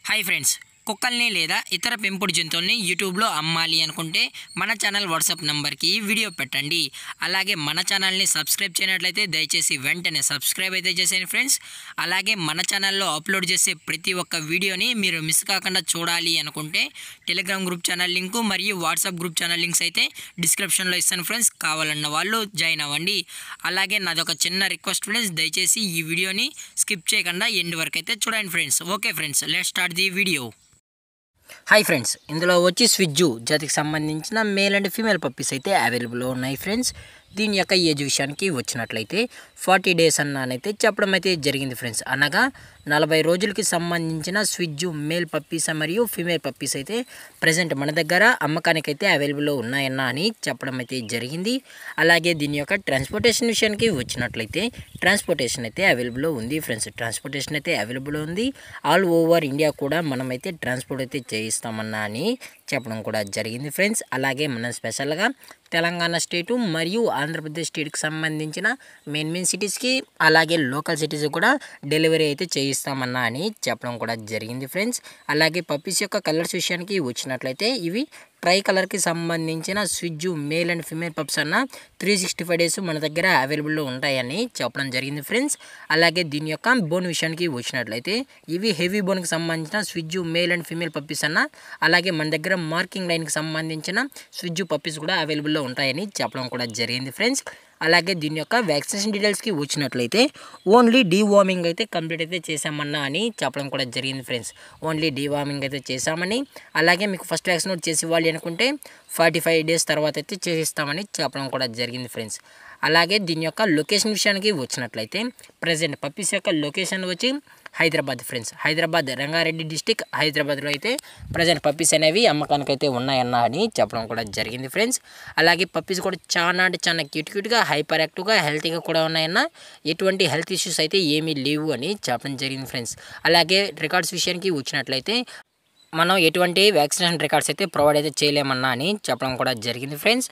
Hi friends, కుక్కల్ని లేదా ఇతర పెంపుడు జంతువుల్ని యూట్యూబ్లో అమ్మాలి అనుకుంటే మన ఛానల్ వాట్సాప్ నెంబర్కి వీడియో పెట్టండి. అలాగే మన ఛానల్ని సబ్స్క్రైబ్ చేయనట్లయితే దయచేసి వెంటనే సబ్స్క్రైబ్ అయితే చేసేయండి ఫ్రెండ్స్. అలాగే మన ఛానల్లో అప్లోడ్ చేసే ప్రతి ఒక్క వీడియోని మీరు మిస్ కాకుండా చూడాలి అనుకుంటే టెలిగ్రామ్ గ్రూప్ ఛానల్ లింకు మరియు వాట్సాప్ గ్రూప్ ఛానల్ లింక్స్ అయితే డిస్క్రిప్షన్లో ఇస్తాను ఫ్రెండ్స్. కావాలన్న వాళ్ళు జాయిన్ అవ్వండి. అలాగే నాదొక చిన్న రిక్వెస్ట్ ఫ్రెండ్స్, దయచేసి ఈ వీడియోని స్కిప్ చేయకుండా ఎండ్ వరకు అయితే చూడండి friends. Okay friends, let's start the video. Hi friends, ఇందులో వచ్చి స్విజ్జు జాతికి సంబంధించిన మేల్ అండ్ ఫీమేల్ పప్పీస్ అయితే అవైలబుల్లో ఉన్నాయి ఫ్రెండ్స్. దీని యొక్క ఏజ్ విషయానికి వచ్చినట్లయితే 40 డేస్ అన్నానైతే చెప్పడం అయితే జరిగింది ఫ్రెండ్స్. అనగా 40 రోజులకి సంబంధించిన స్విజ్జు మేల్ పప్పీస్ మరియు ఫీమేల్ పప్పీస్ అయితే ప్రజెంట్ మన దగ్గర అమ్మకానికి అయితే అవైలబుల్లో ఉన్నాయన్న అని చెప్పడం అయితే జరిగింది. అలాగే దీని యొక్క ట్రాన్స్పోర్టేషన్ విషయానికి వచ్చినట్లయితే ట్రాన్స్పోర్టేషన్ అయితే అవైలబుల్లో ఉంది ఫ్రెండ్స్. ట్రాన్స్పోర్టేషన్ అయితే అవైలబుల్ ఉంది. ఆల్ ఓవర్ ఇండియా కూడా మనమైతే ట్రాన్స్పోర్ట్ అయితే చేయిస్తామన్నా అని చెప్పడం కూడా జరిగింది ఫ్రెండ్స్. అలాగే మనం స్పెషల్గా తెలంగాణ స్టేటు మరియు ఆంధ్రప్రదేశ్ స్టేట్కి సంబంధించిన మెయిన్ సిటీస్కి అలాగే లోకల్ సిటీస్కి కూడా డెలివరీ అయితే చేయిస్తామన్నా అని చెప్పడం కూడా జరిగింది ఫ్రెండ్స్. అలాగే పప్పీస్ యొక్క కలర్స్ విషయానికి వచ్చినట్లయితే ఇవి ట్రై కలర్కి సంబంధించిన స్విజ్జు మేల్ అండ్ ఫీమేల్ పప్స్ అన్న 365 డేస్ మన దగ్గర అవైలబుల్లో ఉంటాయని చెప్పడం జరిగింది ఫ్రెండ్స్. అలాగే దీని యొక్క బోన్ విషయానికి వచ్చినట్లయితే ఇవి హెవీ బోన్కి సంబంధించిన స్విజ్జు మేల్ అండ్ ఫీమేల్ పప్పీస్ అన్న అలాగే మన దగ్గర మార్కింగ్ లైన్కి సంబంధించిన స్విజ్జు పప్పీస్ కూడా అవైలబుల్లో ఉంటాయని చెప్పడం కూడా జరిగింది ఫ్రెండ్స్. అలాగే దీని యొక్క వ్యాక్సినేషన్ డీటెయిల్స్కి వచ్చినట్లయితే ఓన్లీ డీవార్మింగ్ అయితే కంప్లీట్ అయితే చేసామన్నా అని చెప్పడం కూడా జరిగింది ఫ్రెండ్స్. ఓన్లీ డీవార్మింగ్ అయితే చేసామని, అలాగే మీకు ఫస్ట్ వ్యాక్సిన్ చేసి ఇవ్వాలి అనుకుంటే 45 డేస్ తర్వాత అయితే చేసిస్తామని చెప్పడం కూడా జరిగింది ఫ్రెండ్స్. అలాగే దీని యొక్క లొకేషన్ విషయానికి వచ్చినట్లయితే ప్రజెంట్ పప్పీస్ యొక్క లొకేషన్ వచ్చి హైదరాబాద్ ఫ్రెండ్స్. హైదరాబాద్, రంగారెడ్డి డిస్టిక్ హైదరాబాద్లో అయితే ప్రజెంట్ పప్పీస్ అనేవి అమ్మకానికి అయితే ఉన్నాయన్న అని చెప్పడం కూడా జరిగింది ఫ్రెండ్స్. అలాగే పప్పీస్ కూడా చాలా అంటే చాలా క్యూట్గా హైపర్ యాక్టివ్గా హెల్తీగా కూడా ఉన్నాయన్న. ఎటువంటి హెల్త్ ఇష్యూస్ అయితే ఏమీ లేవు అని చెప్పడం జరిగింది ఫ్రెండ్స్. అలాగే రికార్డ్స్ విషయానికి వచ్చినట్లయితే మనం ఎటువంటి వ్యాక్సినేషన్ రికార్డ్స్ అయితే ప్రొవైడ్ అయితే చేయలేమన్నా అని చెప్పడం కూడా జరిగింది ఫ్రెండ్స్.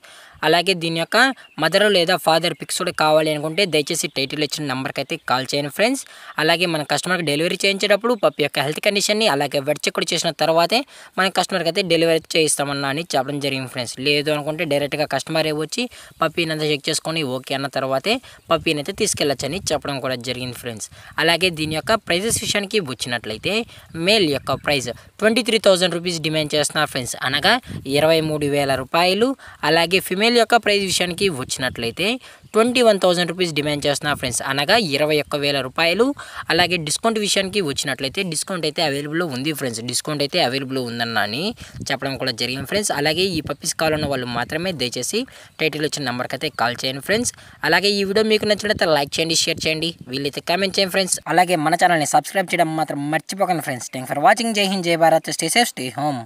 అలాగే దీని యొక్క మదర్ లేదా ఫాదర్ పిక్స్ కూడా కావాలి అనుకుంటే దయచేసి టైటిల్ ఇచ్చిన నెంబర్కి అయితే కాల్ చేయండి ఫ్రెండ్స్. అలాగే మన కస్టమర్కి డెలివరీ చేయించేటప్పుడు పప్పి యొక్క హెల్త్ కండిషన్ని అలాగే వెట్ చెక్ కూడా చేసిన తర్వాతే మన కస్టమర్కి అయితే డెలివరీ చేయిస్తామన్నా అని చెప్పడం జరిగింది ఫ్రెండ్స్. లేదు అనుకుంటే డైరెక్ట్గా కస్టమరే వచ్చి పప్పీని అంతా చెక్ చేసుకొని ఓకే అన్న తర్వాతే పప్పీని అయితే తీసుకెళ్ళొచ్చని చెప్పడం కూడా జరిగింది ఫ్రెండ్స్. అలాగే దీని యొక్క ప్రైజెస్ విషయానికి వచ్చినట్లయితే మేల్ యొక్క ప్రైస్ 23,000 రూపీస్ డిమాండ్ చేస్తున్నారు ఫ్రెండ్స్, అనగా 23,000 రూపాయలు. అలాగే ఫిమేల్ యొక్క ప్రైస్ విషయానికి వచ్చినట్లయితే 21,000 రూపీస్ డిమాండ్ చేస్తున్నారు ఫ్రెండ్స్, అనగా 21,000 రూపాయలు. అలాగే డిస్కౌంట్ విషయానికి వచ్చినట్లయితే డిస్కౌంట్ అయితే అవైలబుల్ ఉంది ఫ్రెండ్స్. డిస్కౌంట్ అయితే అవైలబుల్ ఉందన్న అని చెప్పడం కూడా జరిగింది ఫ్రెండ్స్. అలాగే ఈ పప్పీస్ కావాలన్న వాళ్ళు మాత్రమే దయచేసి టైటిల్ వచ్చిన నెంబర్కి అయితే కాల్ చేయండి ఫ్రెండ్స్. అలాగే ఈ వీడియో మీకు నచ్చినట్లయితే లైక్ చేయండి, షేర్ చేయండి, వీళ్ళైతే కామెంట్ చేయండి ఫ్రెండ్స్. అలాగే మన ఛానల్ని సబ్స్క్రైబ్ చేయడం మాత్రం మర్చిపోకండి ఫ్రెండ్స్. Thanks for watching. జై హింద్, జై Bharat, stay safe, stay home.